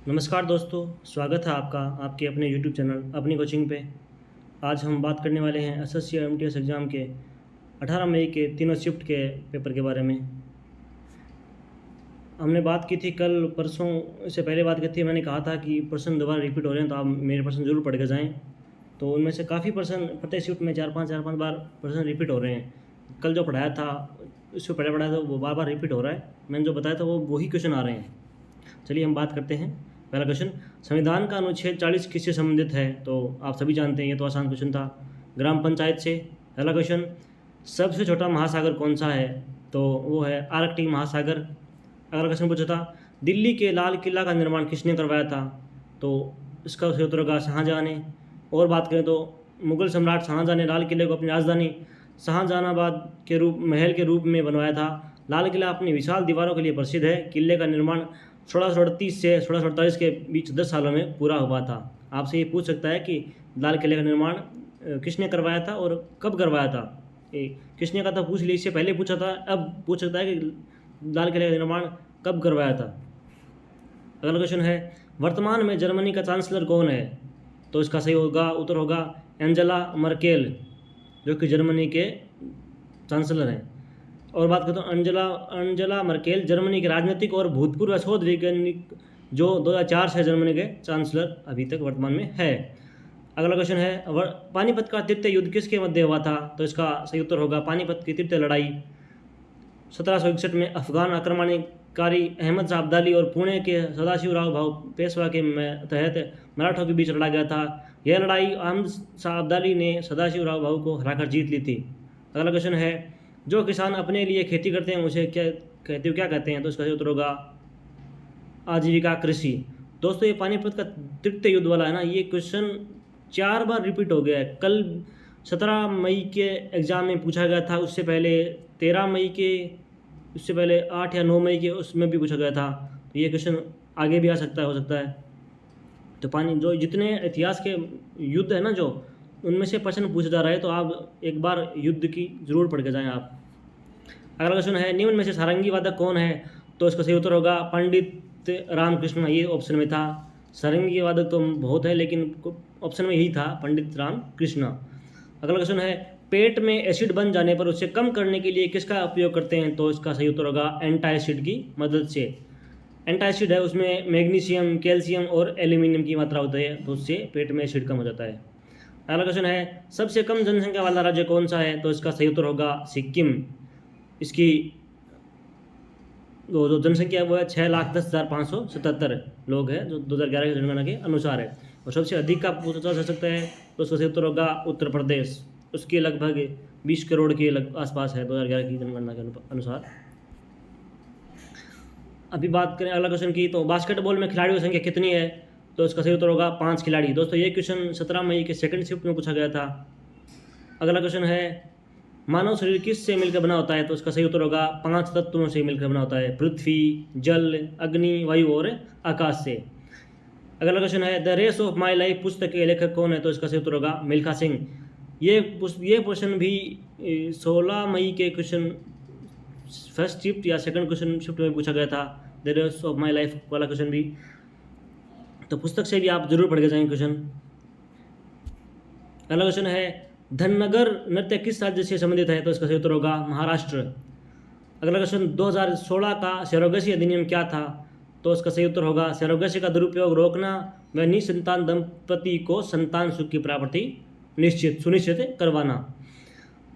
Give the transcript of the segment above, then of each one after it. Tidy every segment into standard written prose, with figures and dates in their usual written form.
नमस्कार दोस्तों, स्वागत है आपका आपके अपने यूट्यूब चैनल अपनी कोचिंग पे। आज हम बात करने वाले हैं एसएससी और एमटीएस एग्ज़ाम के 18 मई के तीनों शिफ्ट के पेपर के बारे में। हमने बात की थी कल परसों से पहले बात की थी। मैंने कहा था कि प्रश्न दोबारा रिपीट हो रहे हैं तो आप मेरे प्रश्न ज़रूर पढ़ के जाएँ। तो उनमें से काफ़ी प्रश्न प्रत्येक शिफ्ट में चार पाँच बार प्रश्न रिपीट हो रहे हैं। कल जो पढ़ाया था इससे पहले पढ़ाया था वो बार बार रिपीट हो रहा है। मैंने जो बताया था वो वही क्वेश्चन आ रहे हैं। चलिए हम बात करते हैं। पहला क्वेश्चन, संविधान का अनुच्छेद 40 किससे संबंधित है? तो आप सभी जानते हैं, ये तो आसान क्वेश्चन था, ग्राम पंचायत से। पहला क्वेश्चन, सबसे छोटा महासागर कौन सा है? तो वो है आर्कटिक महासागर। अगला क्वेश्चन पूछा था, दिल्ली के लाल किला का निर्माण किसने करवाया था? तो इसका सही उत्तर होगा शाहजहाँ ने। और बात करें तो मुगल सम्राट शाहजहाँ ने लाल किले को अपनी राजधानी शाहजहानाबाद के महल के रूप में बनवाया था। लाल किला अपनी विशाल दीवारों के लिए प्रसिद्ध है। किले का निर्माण 1638 से 1648 के बीच 10 सालों में पूरा हुआ था। आपसे ये पूछ सकता है कि लाल किले का निर्माण किसने करवाया था और कब करवाया था। किसने कहा था पूछ लिया, इससे पहले पूछा था, अब पूछ सकता है कि लाल किले का निर्माण कब करवाया था। अगला क्वेश्चन है, वर्तमान में जर्मनी का चांसलर कौन है? तो इसका सही होगा उत्तर होगा एंजेला मर्केल, जो कि जर्मनी के चांसलर हैं। और बात करता हूँ अंजेला मर्केल जर्मनी के राजनीतिक और भूतपूर्व शोध वैज्ञानिक जो 2004 से जर्मनी के चांसलर अभी तक वर्तमान में है। अगला क्वेश्चन है, पानीपत का तृतीय युद्ध किसके मध्य हुआ था? तो इसका सही उत्तर होगा पानीपत की तृतीय लड़ाई 1761 में अफगान आक्रमणकारी अहमद शाह अब्दाली और पुणे के सदाशिवराव भाऊ पेशवा के तहत मराठों के बीच लड़ा गया था। यह लड़ाई अहमद शाह अब्दाली ने सदाशिवराव भाऊ को हराकर जीत ली थी। अगला क्वेश्चन है, जो किसान अपने लिए खेती करते हैं उसे क्या कहते हैं? तो इसका सही उत्तर होगा आजीविका कृषि। दोस्तों, ये पानीपत का तृतीय युद्ध वाला है ना, ये क्वेश्चन 4 बार रिपीट हो गया है। कल 17 मई के एग्ज़ाम में पूछा गया था, उससे पहले 13 मई के, उससे पहले 8 या 9 मई के उसमें भी पूछा गया था। तो ये क्वेश्चन आगे भी आ सकता है, हो सकता है। तो जो जितने इतिहास के युद्ध है ना, जो उनमें से प्रश्न पूछा जा रहा है, तो आप एक बार युद्ध की जरूर पढ़ के जाएं आप। अगला क्वेश्चन है, निम्न में से सारंगी वादक कौन है? तो इसका सही उत्तर होगा पंडित रामकृष्ण। ये ऑप्शन में था। सारंगी वादक तो बहुत है, लेकिन ऑप्शन में यही था, पंडित रामकृष्ण। अगला क्वेश्चन है, पेट में एसिड बन जाने पर उसे कम करने के लिए किसका उपयोग करते हैं? तो इसका सही उत्तर होगा एंटासिड की मदद से। एंटासिड है, उसमें मैग्नीशियम, कैल्शियम और एल्यूमिनियम की मात्रा होती है, तो उससे पेट में एसिड कम हो जाता है। अगला क्वेश्चन है, सबसे कम जनसंख्या वाला राज्य कौन सा है? तो इसका सही उत्तर होगा सिक्किम। इसकी जो जनसंख्या है वो है 6,10,577 लोग हैं, जो 2011 की जनगणना के अनुसार है। और सबसे अधिक का पूछा जा सकता है, तो उसका सही उत्तर होगा उत्तर प्रदेश। उसके लगभग 20 करोड़ के आसपास है 2011 की जनगणना के अनुसार। अभी बात करें अगला क्वेश्चन की, तो बास्केटबॉल में खिलाड़ियों की संख्या कितनी है? तो इसका सही उत्तर होगा 5 खिलाड़ी। दोस्तों, ये क्वेश्चन 17 मई के सेकंड शिफ्ट में पूछा गया था। अगला क्वेश्चन है, मानव शरीर किस से मिलकर बना होता है? तो इसका सही उत्तर होगा 5 तत्वों से मिलकर बना होता है, पृथ्वी, जल, अग्नि, वायु और आकाश से। अगला क्वेश्चन है, the race of my life पुस्तक के लेखक कौन है? तो इसका सही उत्तर होगा मिल्खा सिंह। ये क्वेश्चन भी 16 मई के क्वेश्चन फर्स्ट शिफ्ट या सेकंड क्वेश्चन शिफ्ट में पूछा गया था, the race of my life वाला क्वेश्चन भी। तो पुस्तक से भी आप जरूर पढ़ के जाएंगे क्वेश्चन। अगला क्वेश्चन है, धनगर नृत्य किस राज्य से संबंधित है? तो इसका सही उत्तर होगा महाराष्ट्र। अगला क्वेश्चन, 2016 का सरोगेसी अधिनियम क्या था? तो इसका सही उत्तर होगा सरोगेसी का दुरुपयोग रोकना व निसंतान दंपति को संतान सुख की प्राप्ति सुनिश्चित करवाना।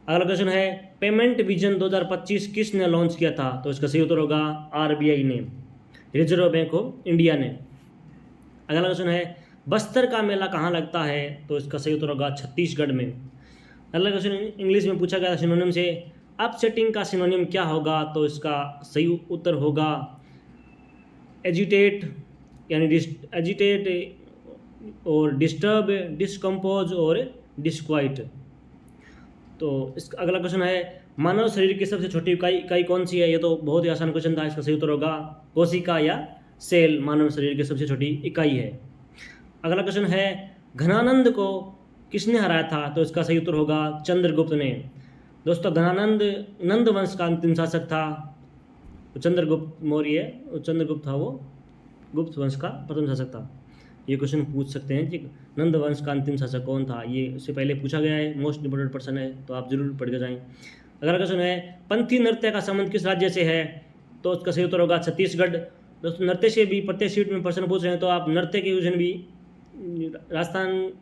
अगला क्वेश्शन है, पेमेंट विजन 2025 किसने लॉन्च किया था? तो इसका सही उत्तर होगा आरबीआई ने, रिजर्व बैंक ऑफ इंडिया ने। अगला क्वेश्चन है, बस्तर का मेला कहाँ लगता है? तो इसका सही उत्तर होगा छत्तीसगढ़ में। अगला क्वेश्चन इंग्लिश में पूछा गया था सिनोनिम से, अपसेटिंग का सिनोनिम क्या होगा? तो इसका सही उत्तर होगा एजिटेट, यानी एजिटेट और डिस्टर्ब, डिस्कम्पोज और डिस्क्वाइट। तो इस अगला क्वेश्चन है, मानव शरीर की सबसे छोटी इकाई कौन सी है? ये तो बहुत ही आसान क्वेश्चन था। इसका सही उत्तर होगा कोशिका या सेल मानव शरीर की सबसे छोटी इकाई है। अगला क्वेश्चन है, घनानंद को किसने हराया था? तो इसका सही उत्तर होगा चंद्रगुप्त ने। दोस्तों, घनानंद नंद वंश का अंतिम शासक था। चंद्रगुप्त मौर्य, चंद्रगुप्त था वो। गुप्त वंश का प्रथम शासक था। ये क्वेश्चन पूछ सकते हैं कि नंद वंश का अंतिम शासक कौन था, ये उससे पहले पूछा गया है, मोस्ट इंपोर्टेंट पर्सन है, तो आप जरूर पढ़ के जाएँ। अगला क्वेश्चन है पंथी नृत्य का संबंध किस राज्य से है, तो उसका सही उत्तर होगा छत्तीसगढ़। दोस्तों नृत्य से भी प्रत्येक सीट में प्रश्न पूछ रहे हैं, तो आप नृत्य के क्वेश्चन भी राजस्थान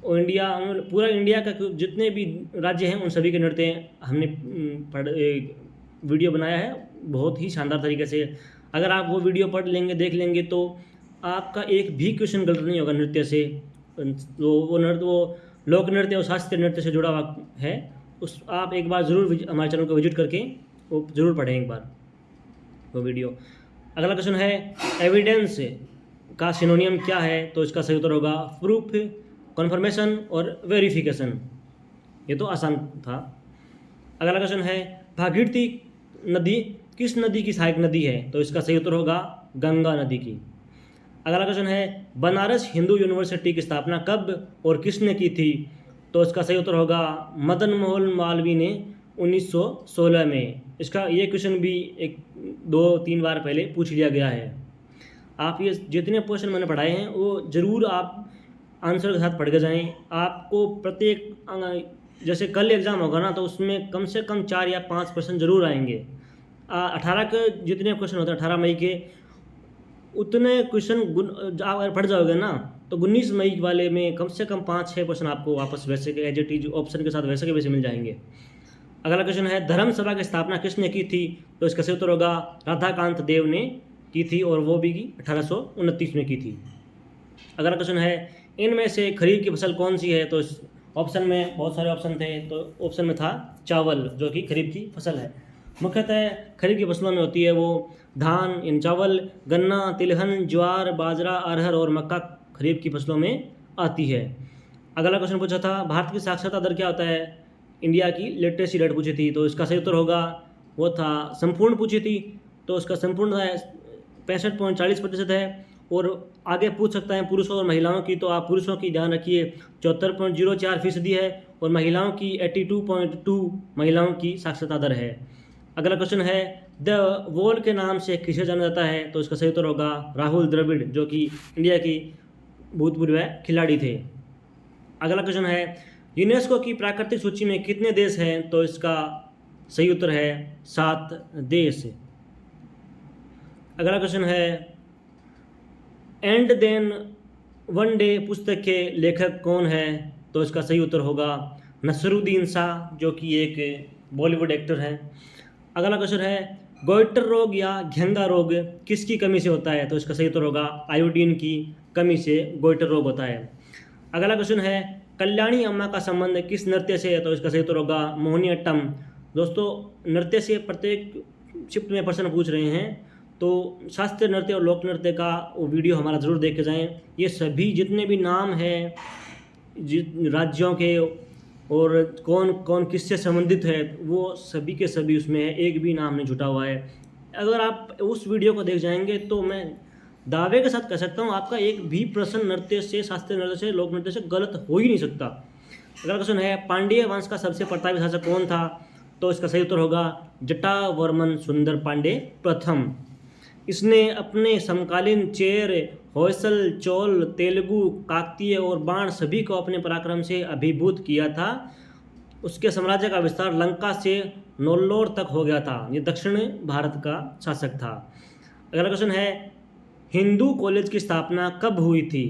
और इंडिया, पूरा इंडिया का जितने भी राज्य हैं उन सभी के नृत्य हमने वीडियो बनाया है बहुत ही शानदार तरीके से। अगर आप वो वीडियो पढ़ लेंगे, देख लेंगे, तो आपका एक भी क्वेश्चन गलत नहीं होगा नृत्य से। वो लोक नृत्य और शास्त्रीय नृत्य से जुड़ा हुआ है, उस आप एक बार ज़रूर हमारे चैनल को विजिट करके वो ज़रूर पढ़ें एक बार वो वीडियो। अगला क्वेश्चन है एविडेंस का सिनोनियम क्या है, तो इसका सही उत्तर होगा प्रूफ, कन्फर्मेशन और वेरिफिकेशन। ये तो आसान था। अगला क्वेश्चन है भागीरथी नदी किस नदी की सहायक नदी है, तो इसका सही उत्तर होगा गंगा नदी की। अगला क्वेश्चन है बनारस हिंदू यूनिवर्सिटी की स्थापना कब और किसने की थी, तो इसका सही उत्तर होगा मदन मोहन मालवीय ने 1916 में। इसका ये क्वेश्चन भी 2-3 बार पहले पूछ लिया गया है। आप ये जितने क्वेश्चन मैंने पढ़ाए हैं वो ज़रूर आप आंसर के साथ पढ़ के जाएँ। आपको प्रत्येक जैसे कल एग्ज़ाम होगा ना, तो उसमें कम से कम 4 या 5 क्वेश्चन ज़रूर आएंगे। 18 के जितने क्वेश्चन होते हैं 18 मई के, उतने क्वेश्चन अगर पढ़ जाओगे ना, तो 19 मई वाले में कम से कम 5-6 क्वेश्चन आपको वापस वैसे के एज इट इज ऑप्शन के साथ वैसे के वैसे मिल जाएंगे। अगला क्वेश्चन है धर्म सभा की स्थापना किसने की थी, तो इसका सही उत्तर होगा राधाकांत देव ने की थी, और वो भी 1829 में की थी। अगला क्वेश्चन है इनमें से खरीफ की फसल कौन सी है, तो इस ऑप्शन में बहुत सारे ऑप्शन थे, तो ऑप्शन में था चावल, जो कि खरीफ की फसल है। मुख्यतः खरीफ की फसलों में होती है वो धान, इन चावल, गन्ना, तिलहन, ज्वार, बाजरा, अरहर और मक्का खरीफ की फसलों में आती है। अगला क्वेश्चन पूछा था भारत की साक्षरता दर क्या होता है, इंडिया की लिटरेसी रेट पूछी थी, तो इसका सही उत्तर होगा वो था संपूर्ण पूछी थी, तो इसका संपूर्ण 65.40% है। और आगे पूछ सकता है पुरुषों और महिलाओं की, तो आप पुरुषों की ध्यान रखिए 74.04% है, और महिलाओं की 82.2 महिलाओं की साक्षरता दर है। अगला क्वेश्चन है द वॉल के नाम से किसे जाना जाता है, तो इसका सही उत्तर होगा राहुल द्रविड़, जो कि इंडिया की भूतपूर्व खिलाड़ी थे। अगला क्वेश्चन है यूनेस्को की प्राकृतिक सूची में कितने देश हैं, तो इसका सही उत्तर है 7 देश। अगला क्वेश्चन है एंड देन वन डे पुस्तक के लेखक कौन है, तो इसका सही उत्तर होगा नसरुद्दीन शाह, जो कि एक बॉलीवुड एक्टर है। अगला क्वेश्चन है गोइटर रोग या घेंगा रोग किसकी कमी से होता है, तो इसका सही उत्तर होगा आयोडीन की कमी से गोइटर रोग होता है। अगला क्वेश्चन है कल्याणी अम्मा का संबंध किस नृत्य से है, तो इसका सही उत्तर होगा मोहिनीअट्टम। दोस्तों नृत्य से प्रत्येक शिफ्ट में प्रश्न पूछ रहे हैं, तो शास्त्रीय नृत्य और लोक नृत्य का वो वीडियो हमारा ज़रूर देख के जाएँ। ये सभी जितने भी नाम हैं राज्यों के और कौन कौन किससे संबंधित है, वो सभी के सभी उसमें है, एक भी नाम नहीं छूटा हुआ है। अगर आप उस वीडियो को देख जाएंगे तो मैं दावे के साथ कह सकता हूँ आपका एक भी प्रश्न नृत्य से, शास्त्रीय नृत्य से, लोक नृत्य से गलत हो ही नहीं सकता। अगला क्वेश्चन है पांड्य वंश का सबसे प्रतापी शासक कौन था, तो इसका सही उत्तर होगा जटावर्मन सुंदर पांडे प्रथम। इसने अपने समकालीन चेर, होयसल, चोल, तेलुगु, काकतीय और बाण सभी को अपने पराक्रम से अभिभूत किया था। उसके साम्राज्य का विस्तार लंका से नेल्लोर तक हो गया था। ये दक्षिण भारत का शासक था। अगला क्वेश्चन है हिंदू कॉलेज की स्थापना कब हुई थी,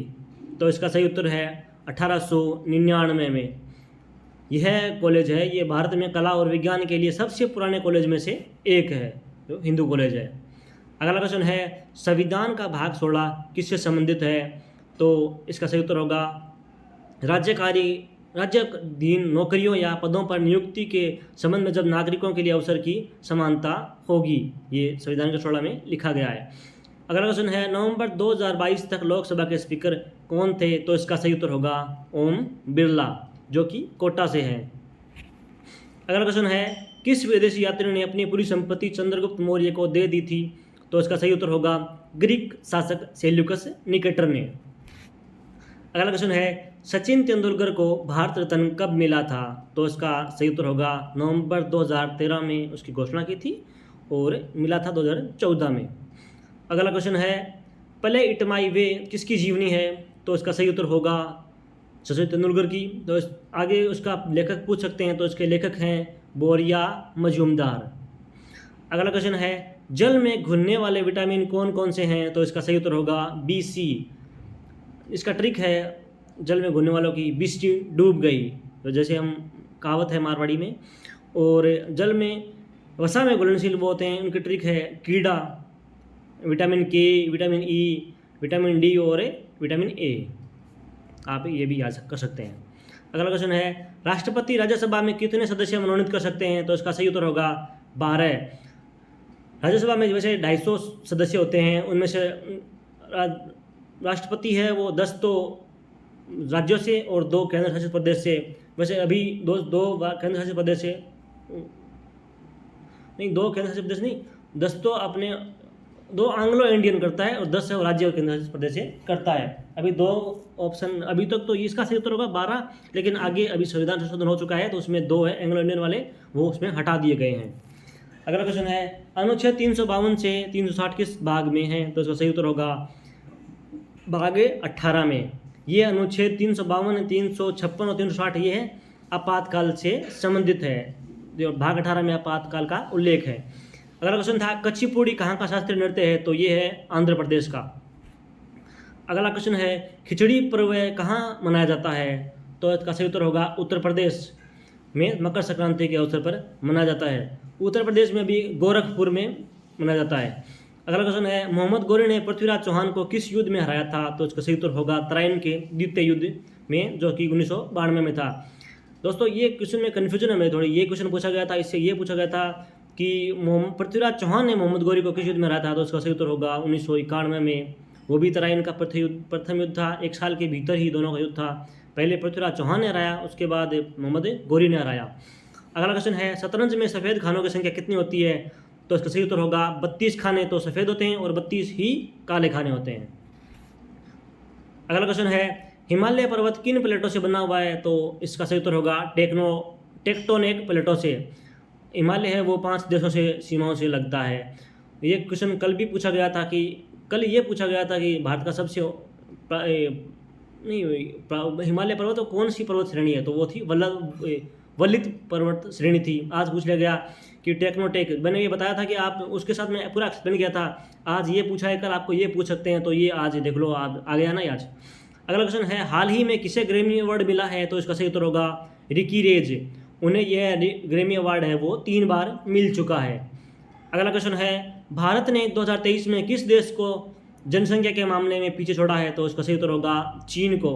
तो इसका सही उत्तर है 1899 में। यह कॉलेज है, ये भारत में कला और विज्ञान के लिए सबसे पुराने कॉलेज में से एक है, जो हिंदू कॉलेज है। अगला क्वेश्चन है संविधान का भाग 16 किससे संबंधित है, तो इसका सही उत्तर होगा राज्याधीन नौकरियों या पदों पर नियुक्ति के संबंध में जब नागरिकों के लिए अवसर की समानता होगी। ये संविधान के 16 में लिखा गया है। अगला क्वेश्चन है नवंबर 2022 तक लोकसभा के स्पीकर कौन थे, तो इसका सही उत्तर होगा ओम बिरला, जो कि कोटा से है। अगला क्वेश्चन है किस विदेशी यात्री ने अपनी पूरी संपत्ति चंद्रगुप्त मौर्य को दे दी थी, तो इसका सही उत्तर होगा ग्रीक शासक सेल्यूकस निकेटर ने। अगला क्वेश्चन है सचिन तेंदुलकर को भारत रत्न कब मिला था, तो इसका सही उत्तर होगा नवंबर 2013 में उसकी घोषणा की थी और मिला था 2014 में। अगला क्वेश्चन है प्ले इट माई वे किसकी जीवनी है? तो इसका सही उत्तर होगा सचिन तेंदुलकर की। तो आगे उसका लेखक पूछ सकते हैं, तो इसके लेखक हैं बोरिया मजूमदार। अगला क्वेश्चन है जल में घुलने वाले विटामिन कौन कौन से हैं? तो इसका सही उत्तर होगा बी सी। इसका ट्रिक है जल में घुलने वालों की, बिस्टी डूब गई, तो जैसे हम कहावत है मारवाड़ी में। और जल में वसा में घुलनशील वो होते हैं, उनकी ट्रिक है कीड़ा, विटामिन के, विटामिन ई, विटामिन डी और विटामिन ए। आप ये भी याद कर सकते हैं। अगला क्वेश्चन है राष्ट्रपति राज्यसभा में कितने सदस्य मनोनीत कर सकते हैं? तो इसका सही उत्तर होगा 12। राज्यसभा में वैसे 250 सदस्य होते हैं, उनमें से राष्ट्रपति है वो 10 तो राज्यों से और 2 केंद्र शासित प्रदेश से। वैसे अभी दो केंद्र शासित प्रदेश से नहीं, 2 केंद्र शासित प्रदेश नहीं, 10 तो अपने 2 एंग्लो इंडियन करता है और 10 है वो राज्य और केंद्र शासित प्रदेश से करता है। अभी 2 ऑप्शन अभी तक तो इसका सही उत्तर होगा 12, लेकिन आगे अभी संविधान संशोधन हो चुका है तो उसमें 2 है एंग्लो इंडियन वाले, वो उसमें हटा दिए गए हैं। अगला क्वेश्चन है अनुच्छेद 352 से 360 किस भाग में है? तो इसका सही उत्तर होगा भाग 18 में। ये अनुच्छेद 352, 356 और 360 ये है आपातकाल से संबंधित है, जो भाग 18 में आपातकाल का उल्लेख है। अगला क्वेश्चन था कच्चीपुड़ी कहाँ का शास्त्रीय नृत्य है? तो ये है आंध्र प्रदेश का। अगला क्वेश्चन है खिचड़ी पर्व कहाँ मनाया जाता है? तो इसका सही उत्तर होगा उत्तर प्रदेश में मकर संक्रांति के अवसर पर मनाया जाता है। उत्तर प्रदेश में भी गोरखपुर में मनाया जाता है। अगला क्वेश्चन है मोहम्मद गौरी ने पृथ्वीराज चौहान को किस युद्ध में हराया था? तो इसका सही उत्तर होगा तराइन के द्वितीय युद्ध में, जो कि 1992 में था। दोस्तों ये क्वेश्चन में कन्फ्यूजन है मेरी थोड़ी, ये क्वेश्चन पूछा गया था, इससे ये पूछा गया था कि पृथ्वीराज चौहान ने मोहम्मद गौरी को किस युद्ध में हराया था? तो इसका सही उत्तर होगा 1991 में। वो भी तराइन का प्रथम युद्ध था, 1 साल के भीतर ही दोनों का युद्ध था। पहले पृथ्वीराज चौहान ने हराया, उसके बाद मोहम्मद गौरी ने हराया। अगला क्वेश्चन है शतरंज में सफ़ेद खानों की संख्या कितनी होती है? तो इसका सही उत्तर होगा 32 खाने तो सफ़ेद होते हैं और 32 ही काले खाने होते हैं। अगला क्वेश्चन है हिमालय पर्वत किन प्लेटों से बना हुआ है? तो इसका सही उत्तर होगा टेक्टोनिक प्लेटों से। हिमालय है वो 5 देशों से सीमाओं से लगता है। ये क्वेश्चन कल भी पूछा गया था कि भारत का सबसे हिमालय पर्वत तो कौन सी पर्वत श्रेणी है? तो वो थी वलित पर्वत श्रेणी थी। आज पूछ लिया गया कि टेक्नोटेक, मैंने ये बताया था कि आप उसके साथ में पूरा एक्सप्लेन किया था। आज ये पूछा है, कल आपको ये पूछ सकते हैं, तो ये आज देख लो, आप आ गया ना आज। अगला क्वेश्चन है हाल ही में किसे ग्रैमी अवार्ड मिला है? तो इसका सही उत्तर होगा रिकी रेज। उन्हें यह ग्रैमी अवार्ड है वो 3 बार मिल चुका है। अगला क्वेश्चन है भारत ने 2023 में किस देश को जनसंख्या के मामले में पीछे छोड़ा है? तो इसका सही उत्तर होगा चीन को।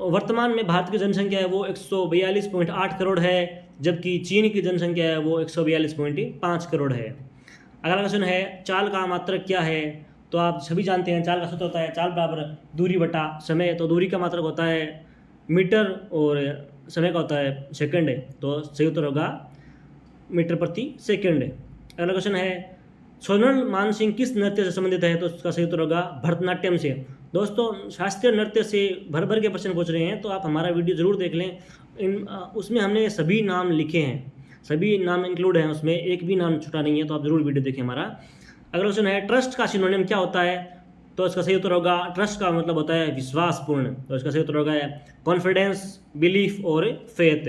वर्तमान में भारत की जनसंख्या है वो 142.8 करोड़ है, जबकि चीन की जनसंख्या है वो 142.5 करोड़ है। अगला क्वेश्चन है चाल का मात्रक क्या है? तो आप सभी जानते हैं चाल का सूत्र होता है चाल बराबर दूरी बटा समय। तो दूरी का मात्रक होता है मीटर और समय का होता है सेकंड, तो सही उत्तर होगा मीटर प्रति सेकंड। अगला क्वेश्चन है सोनल मानसिंह किस नृत्य से संबंधित है? तो उसका सही उत्तर होगा भरतनाट्यम से। दोस्तों शास्त्रीय नृत्य से भर भर के प्रश्न पूछ रहे हैं, तो आप हमारा वीडियो ज़रूर देख लें। उसमें हमने सभी नाम लिखे हैं, सभी नाम इंक्लूड हैं उसमें, एक भी नाम छुटा नहीं है, तो आप ज़रूर वीडियो देखें हमारा। अगला क्वेश्चन है ट्रस्ट का सिनोनिम क्या होता है? तो इसका सही उत्तर होगा ट्रस्ट का मतलब होता है विश्वासपूर्ण, तो इसका सही उत्तर होगा कॉन्फिडेंस, बिलीफ और फेथ।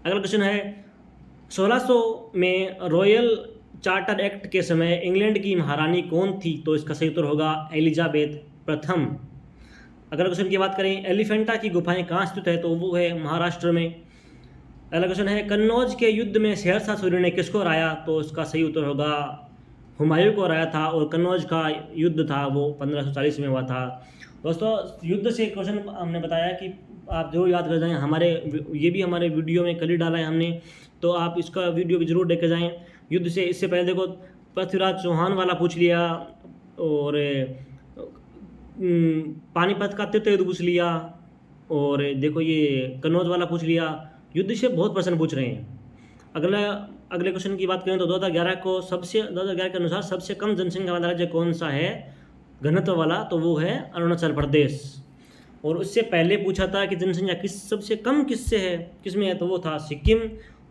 अगला क्वेश्चन है 1600 में रॉयल चार्टर एक्ट के समय इंग्लैंड की महारानी कौन थी? तो इसका सही उत्तर होगा एलिजाबेथ प्रथम। अगला क्वेश्चन की बात करें एलिफेंटा की गुफाएं कहाँ स्थित है? तो वो है महाराष्ट्र में। अगला क्वेश्चन है कन्नौज के युद्ध में शेरशाह सूरी ने किसको हराया? तो इसका सही उत्तर होगा हुमायूं को हराया था, और कन्नौज का युद्ध था वो 1540 में हुआ था। दोस्तों युद्ध से क्वेश्चन हमने बताया कि आप जरूर याद कर जाएँ, ये भी हमारे वीडियो में कल ही डाला है हमने, तो आप इसका वीडियो भी जरूर देख के जाएँ। युद्ध से इससे पहले देखो पृथ्वीराज चौहान वाला पूछ लिया, और पानीपत का तृतीय युद्ध पूछ लिया, और देखो ये कन्नौज वाला पूछ लिया। युद्ध से बहुत प्रश्न पूछ रहे हैं। अगले क्वेश्चन की बात करें तो 2011 के अनुसार सबसे कम जनसंख्या वाला राज्य कौन सा है घनत्व वाला? तो वो है अरुणाचल प्रदेश। और उससे पहले पूछा था कि जनसंख्या सबसे कम किसमें है? तो वो था सिक्किम।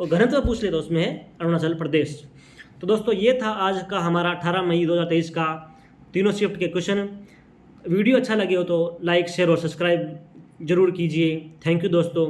और घनत्व पूछ ले तो उसमें है अरुणाचल प्रदेश। तो दोस्तों ये था आज का हमारा 18 मई 2023 का तीनों शिफ्ट के क्वेश्चन। वीडियो अच्छा लगे हो तो लाइक शेयर और सब्सक्राइब ज़रूर कीजिए। थैंक यू दोस्तों।